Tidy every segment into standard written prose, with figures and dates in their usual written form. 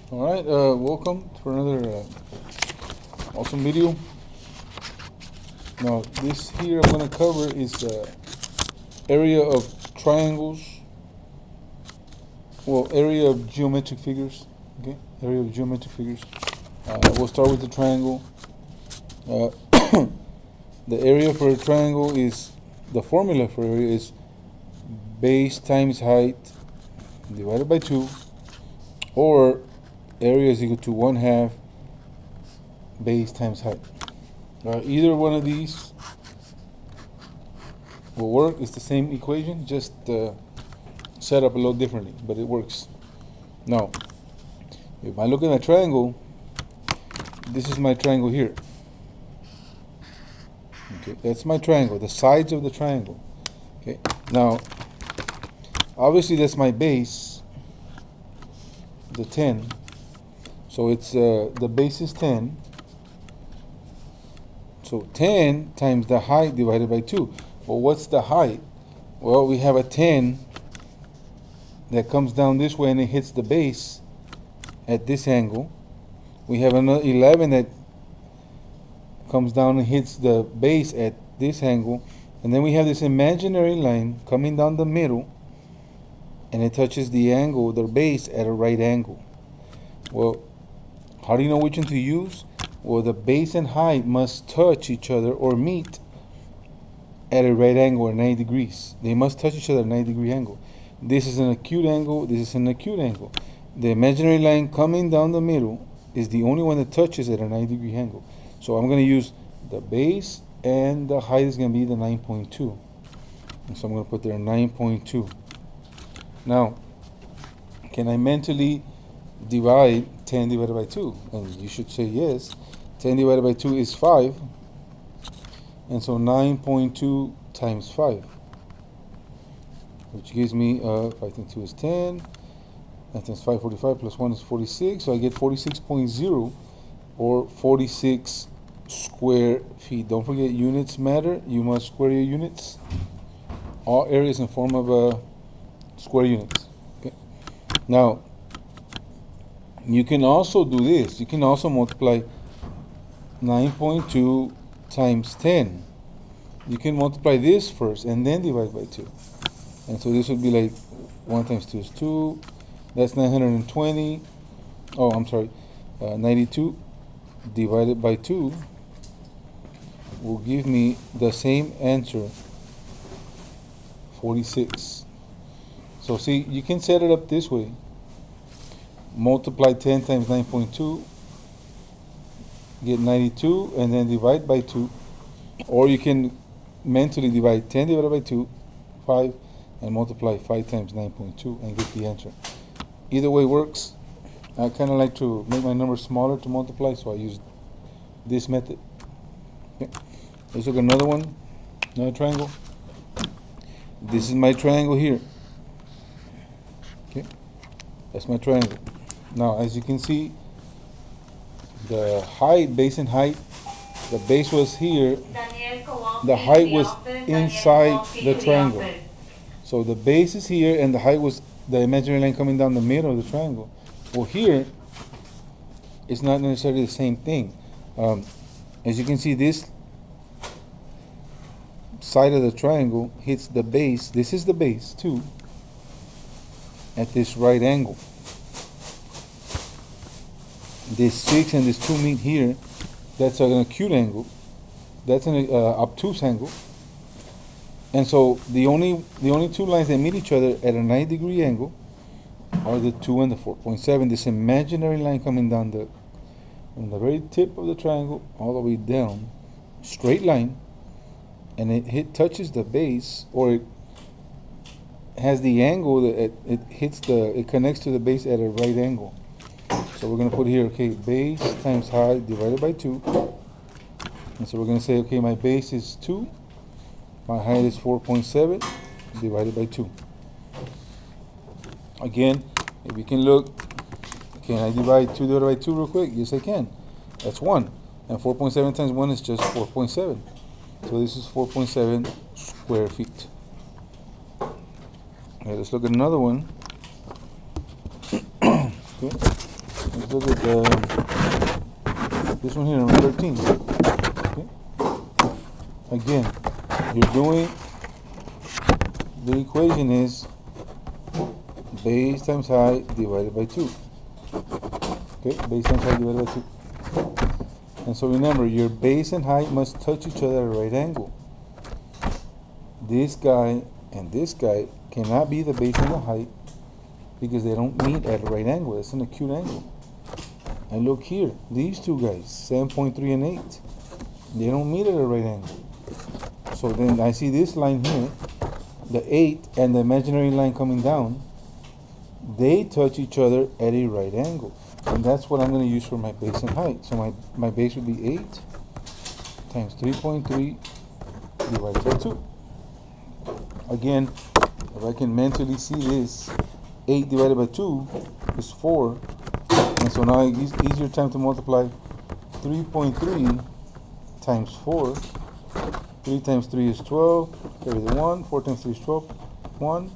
Alright, welcome for another awesome video. Now, this here I'm going to cover is the area of triangles, well, area of geometric figures, okay, area of geometric figures. We'll start with the triangle. Uh, the area for a triangle is, the formula for area is base times height divided by 2, or area is equal to 1/2 base times height. Either one of these will work. It's the same equation, just set up a little differently, but it works. Now, if I look at my triangle, this is my triangle here. Okay, that's my triangle, the sides of the triangle. Okay, now, obviously that's my base, the 10. So it's the base is 10. So 10 times the height divided by 2. Well, what's the height? Well, we have a 10 that comes down this way and it hits the base at this angle. We have another 11 that comes down and hits the base at this angle. And then we have this imaginary line coming down the middle and it touches the angle, the base, at a right angle. Well, how do you know which one to use? Well, the base and height must touch each other or meet at a right angle or 90 degrees. They must touch each other at a 90-degree angle. This is an acute angle, this is an acute angle. The imaginary line coming down the middle is the only one that touches at a 90-degree angle. So I'm going to use the base, and the height is going to be the 9.2. And so I'm going to put there 9.2. Now, can I mentally divide 10 divided by 2? And you should say yes. 10 divided by 2 is 5. And so 9.2 times 5, which gives me 5 times 2 is 10. 9 times 5, 45, plus 1 is 46. So I get 46.0, or 46 square feet. Don't forget, units matter. You must square your units. All areas in form of square units. Okay. Now, you can also do this. You can also multiply 9.2 times 10. You can multiply this first and then divide by 2. And so this would be like 1 times 2 is 2. That's 920. Oh, I'm sorry. 92 divided by 2 will give me the same answer, 46. So see, you can set it up this way. Multiply 10 times 9.2, get 92, and then divide by 2. Or you can mentally divide 10 divided by 2, 5, and multiply 5 times 9.2 and get the answer. Either way works. I kind of like to make my numbers smaller to multiply, so I use this method. Okay. Let's look at another one, another triangle. This is my triangle here. Okay, that's my triangle. Now, as you can see, the height, base and height, the base was here, the height was inside the triangle. So the base is here and the height was the imaginary line coming down the middle of the triangle. Well, here, it's not necessarily the same thing. As you can see, this side of the triangle hits the base, this is the base too, at this right angle. This 6 and this 2 meet here. That's an acute angle. That's an obtuse angle. And so the only two lines that meet each other at a 90-degree angle are the 2 and the 4.7. This imaginary line coming down from the very tip of the triangle all the way down, straight line, and it touches the base, or it has the angle that it connects to the base at a right angle. So we're going to put here, okay, base times height divided by 2. And so we're going to say, okay, my base is 2. My height is 4.7 divided by 2. Again, if you can look, can I divide 2 divided by 2 real quick? Yes, I can. That's 1. And 4.7 times 1 is just 4.7. So this is 4.7 square feet. Okay, let's look at another one. Okay. Let's look at this one here, number 13. Okay. Again, you're doing, the equation is base times height divided by 2. Okay, base times height divided by 2. And so remember, your base and height must touch each other at a right angle. This guy and this guy cannot be the base and the height because they don't meet at a right angle. It's an acute angle. And look here, these two guys, 7.3 and 8, they don't meet at a right angle. So then I see this line here, the 8 and the imaginary line coming down, they touch each other at a right angle. And that's what I'm going to use for my base and height. So my base would be 8 times 3.3 divided by 2. Again, if I can mentally see this, 8 divided by 2 is 4. And so now it's easier time to multiply 3.3 times 4. 3 times 3 is 12. Carry the 1. 4 times 3 is 12. 1.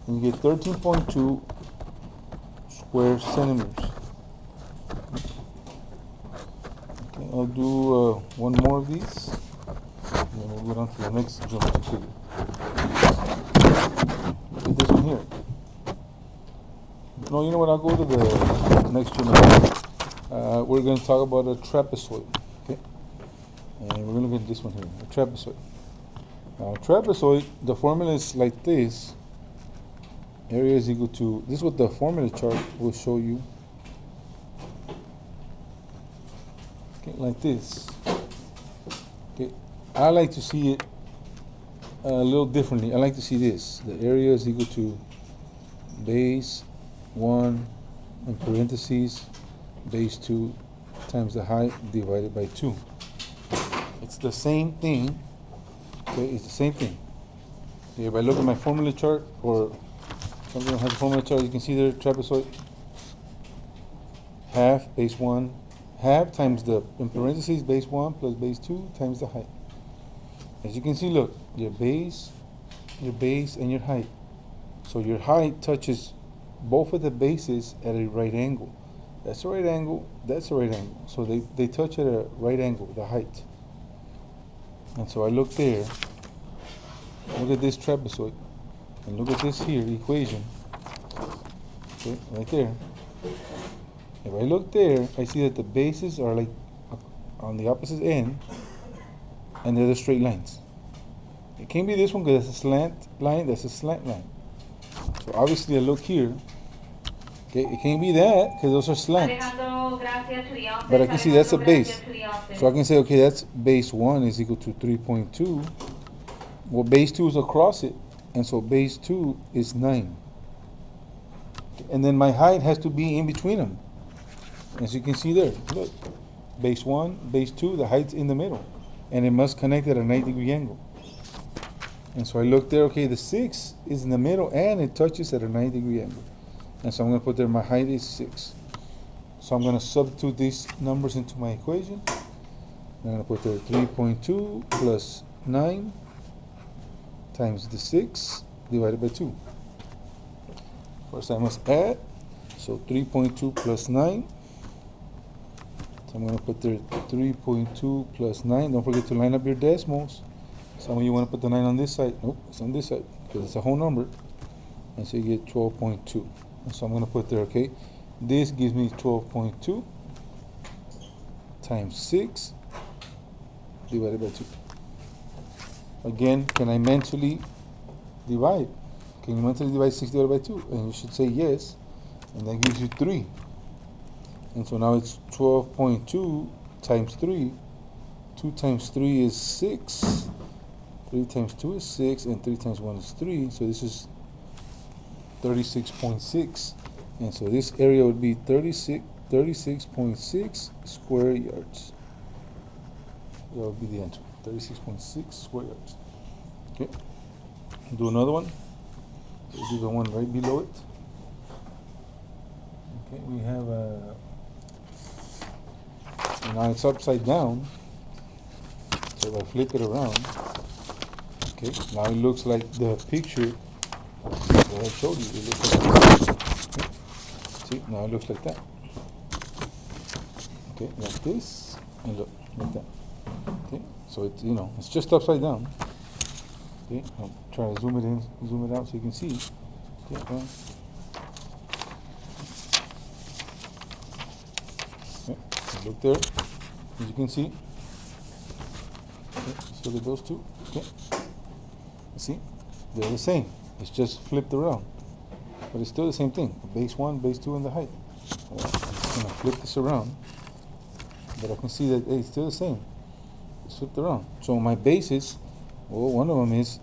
And you get 13.2 square centimeters. Okay, I'll do one more of these. And then we'll go on to the next geometry figure. Look at this one here. No, you know what? I'll go to the next geometry. We're going to talk about a trapezoid. Okay? And we're going to look at this one here, a trapezoid. Now, trapezoid, the formula is like this. Area is equal to, this is what the formula chart will show you. Okay, like this. Okay, I like to see it a little differently. I like to see this. The area is equal to base 1 in parentheses, base 2 times the height divided by 2. It's the same thing. Okay, it's the same thing. Okay, if I look at my formula chart, or something that has a formula chart, you can see there, trapezoid, half base 1, half times the, in parentheses, base 1 plus base 2 times the height. As you can see, look, your base, and your height. So your height touches both of the bases at a right angle. That's a right angle, that's a right angle. So they touch at a right angle, the height. And so I look there, look at this trapezoid, and look at this here, equation. Okay, right there. If I look there, I see that the bases are like on the opposite end, and they're the straight lines. It can't be this one because that's a slant line, that's a slant line. So obviously I look here, okay, it can't be that because those are slants. But I can see that's a base. So I can say, okay, that's base 1 is equal to 3.2. Well, base 2 is across it, and so base 2 is 9. And then my height has to be in between them. As you can see there, look, base 1, base 2, the height's in the middle, and it must connect at a 90-degree angle. And so I look there, okay, the 6 is in the middle, and it touches at a 90-degree angle. And so I'm going to put there, my height is 6. So I'm going to substitute these numbers into my equation. I'm going to put there 3.2 plus 9 times the 6 divided by 2. First I must add, so 3.2 plus 9. So I'm going to put there 3.2 plus 9. Don't forget to line up your decimals. Some of you want to put the 9 on this side. Nope, it's on this side because it's a whole number. And so you get 12.2. And so I'm going to put there, okay, this gives me 12.2 times 6 divided by 2. Again, can I mentally divide? Can you mentally divide 6 divided by 2? And you should say yes. And that gives you 3. And so now it's 12.2 times 3. 2 times 3 is 6. 3 times 2 is 6. And 3 times 1 is 3. So this is 36.6. And so this area would be 36.6 square yards. That would be the answer. 36.6 square yards. Okay. Do another one. We'll do the one right below it. Okay, we have now it's upside down. So if I flip it around, okay, now it looks like the picture that I showed you. It looks like this. Okay. See, now it looks like that. Okay, like this, and look, like that. Okay, so it's, you know, it's just upside down. Okay, I'll try to zoom it in, zoom it out so you can see. Okay, okay, so look there, as you can see. Okay, so look at those two. Okay, see, they're the same. It's just flipped around, but it's still the same thing. Base 1, base 2, and the height. I'm just gonna flip this around, but I can see that hey, it's still the same. It's flipped around. So my bases, well, one of them is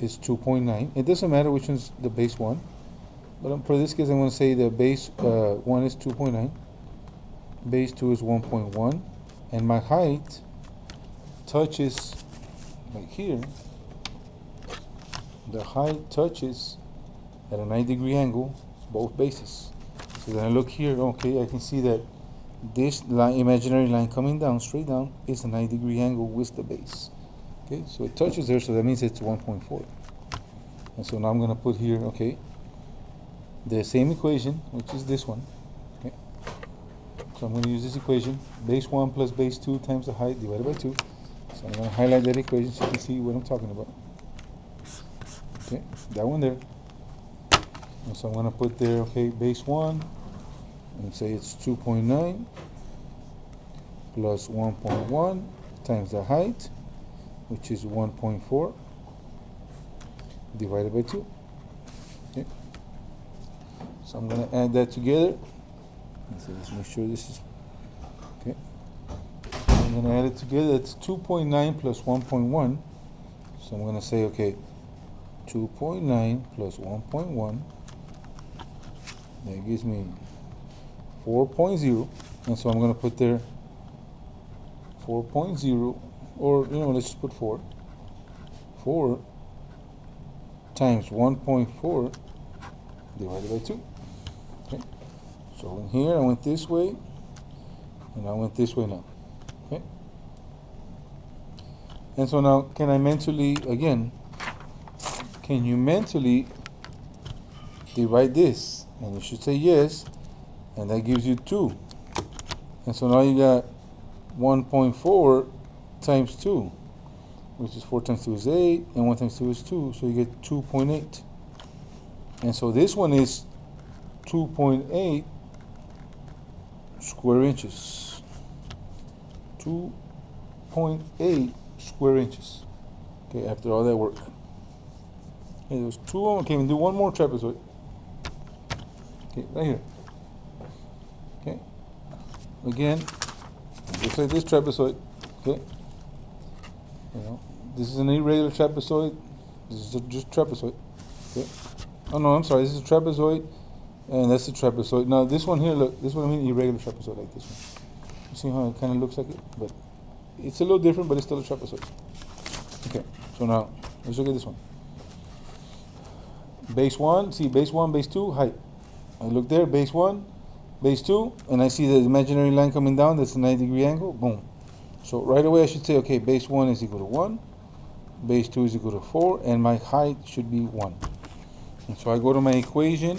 2.9. It doesn't matter which one's the base one, but for this case, I'm going to say the base 1 is 2.9, base 2 is 1.1, and my height touches right here. The height touches at a 90-degree angle both bases. So then I look here, okay, I can see that this line, imaginary line coming down, straight down, is a 90-degree angle with the base. Okay, so it touches there, so that means it's 1.4. And so now I'm going to put here, okay, the same equation, which is this one. Okay, so I'm going to use this equation, base 1 plus base 2 times the height divided by 2. So I'm going to highlight that equation so you can see what I'm talking about. Okay, that one there. And so I'm going to put there, okay, base 1, and say it's 2.9 plus 1.1 times the height, which is 1.4 divided by 2. Okay. So I'm going to add that together. So let's make sure this is okay. I'm going to add it together. It's 2.9 plus 1.1. So I'm going to say, okay, 2.9 plus 1.1. That gives me 4.0. And so I'm going to put there 4.0, or, you know, let's just put 4. 4 times 1.4 divided by 2. Okay. So in here I went this way, and I went this way now. Okay. And so now, can I mentally, again, can you mentally divide this? And you should say yes, and that gives you 2. And so now you got 1.4 times 2, which is 4 times 2 is 8, and 1 times 2 is 2, so you get 2.8. And so this one is 2.8 square inches. 2.8 square inches. Okay, after all that work. Okay, there's 2 of them. Okay, we can do one more trapezoid. Okay, right here. Okay. Again, just like this trapezoid. Okay. You know, this is an irregular trapezoid. This is just trapezoid. Okay. Oh no, I'm sorry. This is a trapezoid, and that's a trapezoid. Now this one here, look. This one I mean irregular trapezoid, like this one. You see how it kind of looks like it, but it's a little different, but it's still a trapezoid. Okay. So now let's look at this one. Base 1. See, base 1, base 2, height. I look there, base 1, base 2, and I see the imaginary line coming down. That's a 90-degree angle. Boom. So right away I should say, okay, base 1 is equal to 1, base 2 is equal to 4, and my height should be 1. And so I go to my equation,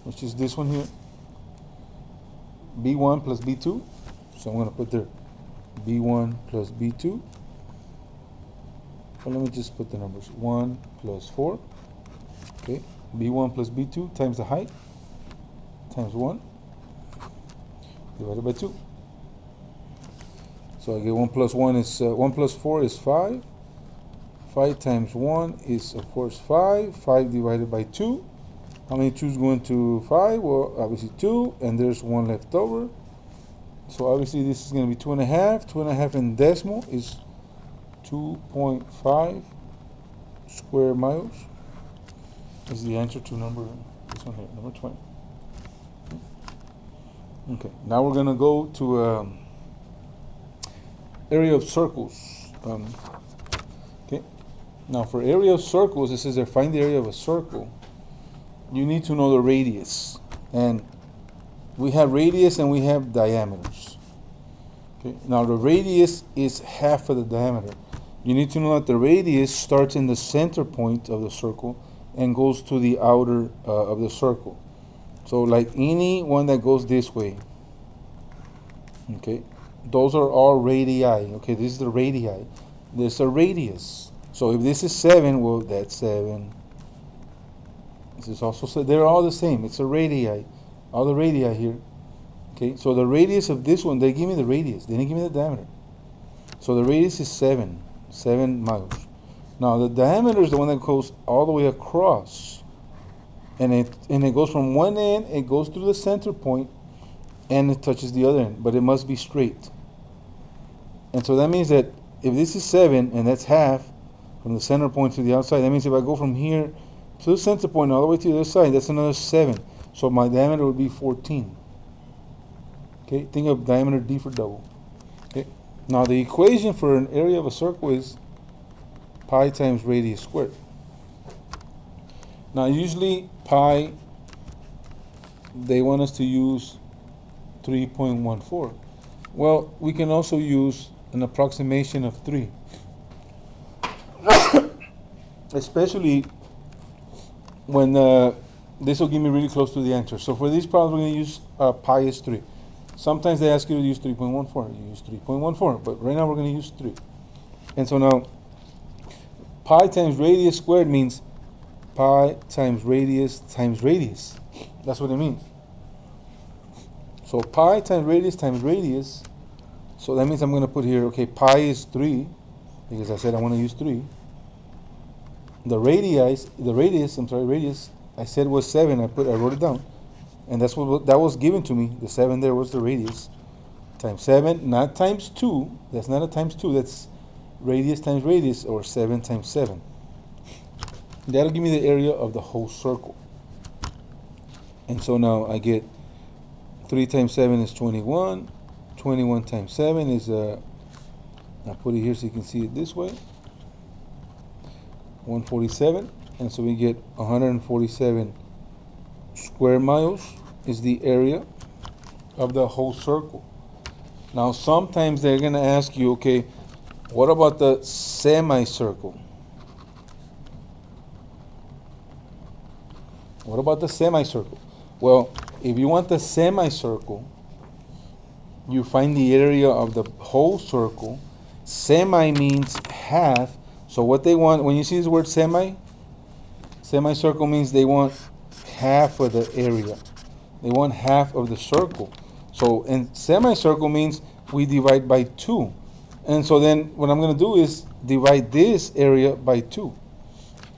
which is this one here, b1 plus b2. So I'm going to put there b1 plus b2. Well, let me just put the numbers. 1 plus 4. Okay, b1 plus b2 times the height times 1 divided by 2. So I get 1 plus 1 is 1 plus 4 is 5. 5 times 1 is of course 5. 5 divided by 2. How many 2's going to 5? Well, obviously 2, and there's 1 left over. So obviously this is going to be 2.5. 2.5 in decimal is 2.5 square miles. Is the answer to number, this one here, number 20. Okay, now we're going to go to area of circles. Okay, now for area of circles, it says there, find the area of a circle. You need to know the radius. And we have radius and we have diameters. Okay, now the radius is half of the diameter. You need to know that the radius starts in the center point of the circle and goes to the outer of the circle. So like any one that goes this way, Okay, those are all radii. Okay, this is the radii. There's a radius. So if this is 7, well, that's 7. This is also, so they're all the same. It's a radii. All the radii here. Okay, so the radius of this one, they give me the radius. They didn't give me the diameter. So the radius is 7 miles. Now the diameter is the one that goes all the way across. And it goes from one end, it goes through the center point, and it touches the other end, but it must be straight. And so that means that if this is 7, and that's half from the center point to the outside, that means if I go from here to the center point all the way to the other side, that's another 7. So my diameter would be 14. Okay, think of diameter D for double. Okay, now the equation for an area of a circle is pi times radius squared. Now usually pi, they want us to use 3.14. Well, we can also use an approximation of 3. Especially when this will give me really close to the answer. So for these problems, we're going to use pi is 3. Sometimes they ask you to use 3.14. You use 3.14, but right now we're going to use 3. And so now, pi times radius squared means pi times radius times radius. That's what it means. So pi times radius, so that means I'm going to put here, okay, pi is 3, because I said I want to use 3. The radius, I said was 7, I wrote it down. And that's what that was given to me. The 7 there was the radius. Times 7, not times 2. That's not a times 2, that's radius times radius, or 7 times 7. That'll give me the area of the whole circle. And so now I get 3 times 7 is 21. 21 times 7 is, I'll put it here so you can see it this way, 147. And so we get 147 square miles is the area of the whole circle. Now sometimes they're going to ask you, okay, what about the semicircle? What about the semicircle? Well, if you want the semicircle, you find the area of the whole circle. Semi means half. So what they want, when you see this word semicircle means they want half of the area. They want half of the circle. So in semicircle means we divide by 2. And so then what I'm going to do is divide this area by 2.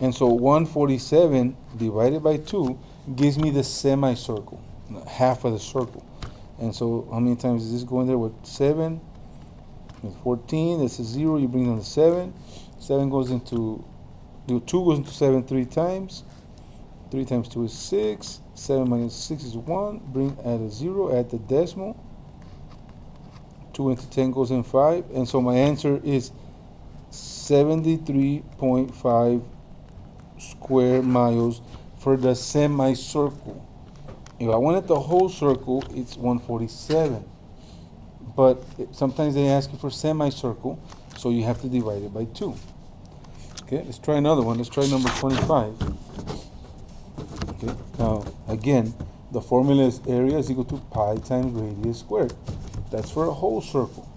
And so 147 divided by 2 gives me the semicircle, half of the circle. And so how many times is this going there? With 7, with 14, that's a 0, you bring down the 7. 7 goes into, 2 goes into 7 3 times. 3 times 2 is 6. 7 minus 6 is 1. Add a 0, add the decimal. 2 into 10 goes in 5. And so my answer is 73.5 square miles for the semicircle. If I wanted the whole circle, it's 147. But sometimes they ask you for semicircle, so you have to divide it by 2. Okay, let's try another one. Let's try number 25. Okay, now again, the formula is area is equal to pi times radius squared. That's for a whole circle.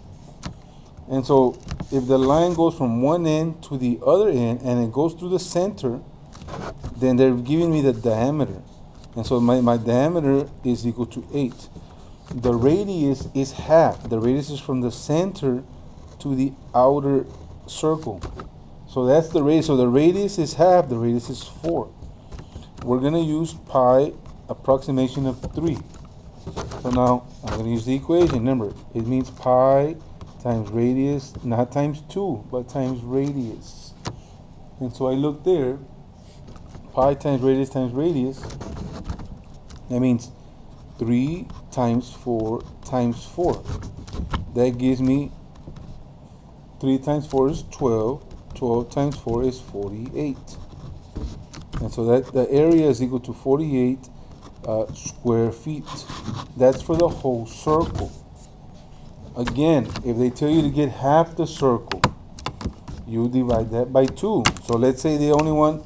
And so if the line goes from one end to the other end and it goes through the center, then they're giving me the diameter. And so my diameter is equal to 8. The radius is half. The radius is from the center to the outer circle. So that's the radius. So the radius is half, the radius is 4. We're going to use pi approximation of 3. So now I'm going to use the equation. Remember, it means pi times radius, not times 2, but times radius. And so I look there, pi times radius, that means 3 times 4 times 4. That gives me 3 times 4 is 12. 12 times 4 is 48. And so that the area is equal to 48 square feet. That's for the whole circle. Again, if they tell you to get half the circle, you divide that by 2. So let's say they only want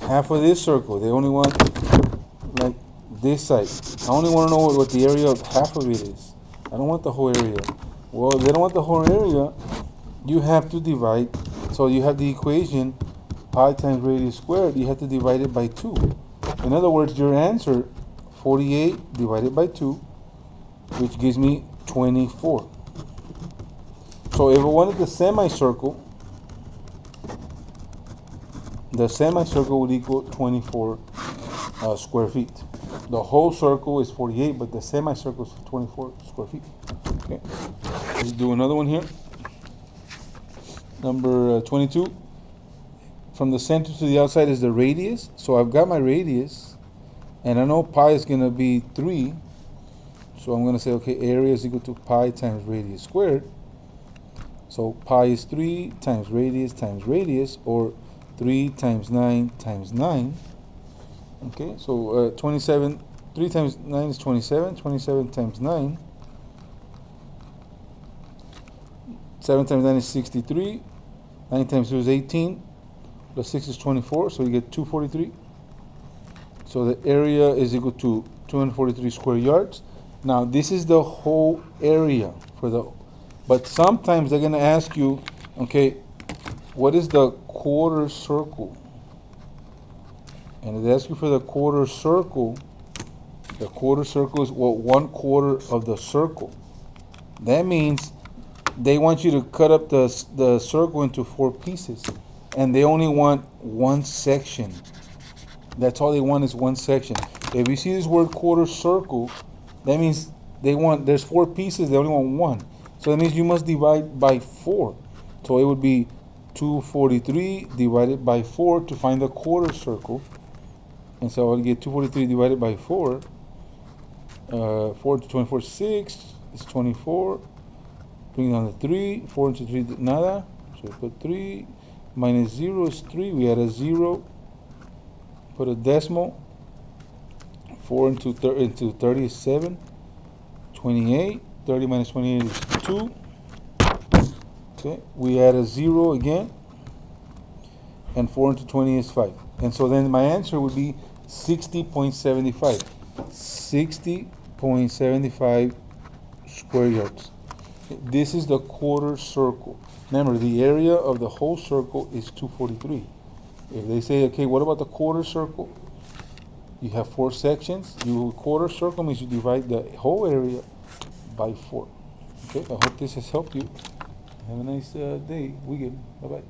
half of this circle. They only want like this side. I only want to know what the area of half of it is. I don't want the whole area. Well, if they don't want the whole area, you have to divide. So you have the equation pi times radius squared. You have to divide it by 2. In other words, your answer, 48 divided by 2, which gives me 24. So if I wanted the semicircle would equal 24 square feet. The whole circle is 48, but the semicircle is 24 square feet. Okay, let's do another one here. Number 22. From the center to the outside is the radius. So I've got my radius, and I know pi is going to be 3. So I'm going to say, okay, area is equal to pi times radius squared. So pi is 3 times radius, or 3 times 9 times 9. Okay, so 27, 3 times 9 is 27, 27 times 9. 7 times 9 is 63, 9 times 2 is 18, plus 6 is 24, so you get 243. So the area is equal to 243 square yards. Now this is the whole area for the, but sometimes they're going to ask you, okay, what is the quarter circle? And if they ask you for the quarter circle is, well, 1/4 of the circle. That means they want you to cut up the circle into 4 pieces, and they only want one section. That's all they want, is one section. If you see this word quarter circle, that means there's 4 pieces, they only want one. So that means you must divide by 4. So it would be 243 divided by 4 to find the quarter circle. And so I'll get 243 divided by 4. 4 to 24 is 6. It's 24. Bring down the 3. 4 into 3, nada. So we put 3. Minus 0 is 3. We add a 0. Put a decimal. 4 into 30 is 7. 28. 30 minus 28 is 2. Okay. We add a 0 again. And 4 into 20 is 5. And so then my answer would be 60.75. 60.75 square yards. This is the quarter circle. Remember, the area of the whole circle is 243. If they say, okay, what about the quarter circle? You have 4 sections. Quarter circle means you divide the whole area by 4. Okay, I hope this has helped you. Have a nice day, weekend. Bye-bye.